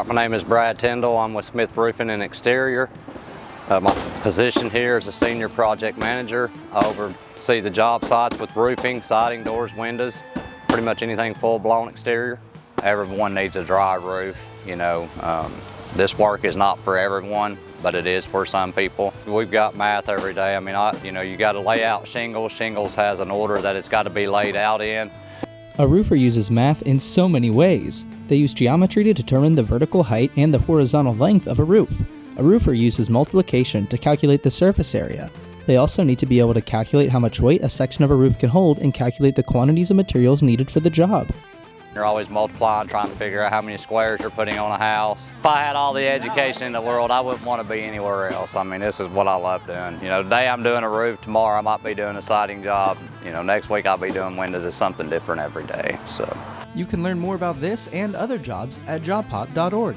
My name is Brad Tyndall. I'm with Smith Roofing and Exterior. My position here is a senior project manager. I oversee the job sites with roofing, siding, doors, windows, pretty much anything full-blown exterior. Everyone needs a dry roof, you know. This work is not for everyone, but it is for some people. We've got math every day. I mean, you got to lay out shingles. Shingles has an order that it's got to be laid out in. A roofer uses math in so many ways. They use geometry to determine the vertical height and the horizontal length of a roof. A roofer uses multiplication to calculate the surface area. They also need to be able to calculate how much weight a section of a roof can hold and calculate the quantities of materials needed for the job. You're always multiplying, trying to figure out how many squares you're putting on a house. If I had all the education in the world, I wouldn't want to be anywhere else. I mean, this is what I love doing. You know, today I'm doing a roof, tomorrow I might be doing a siding job. You know, next week I'll be doing windows. It's something different every day, so. You can learn more about this and other jobs at jobpop.org.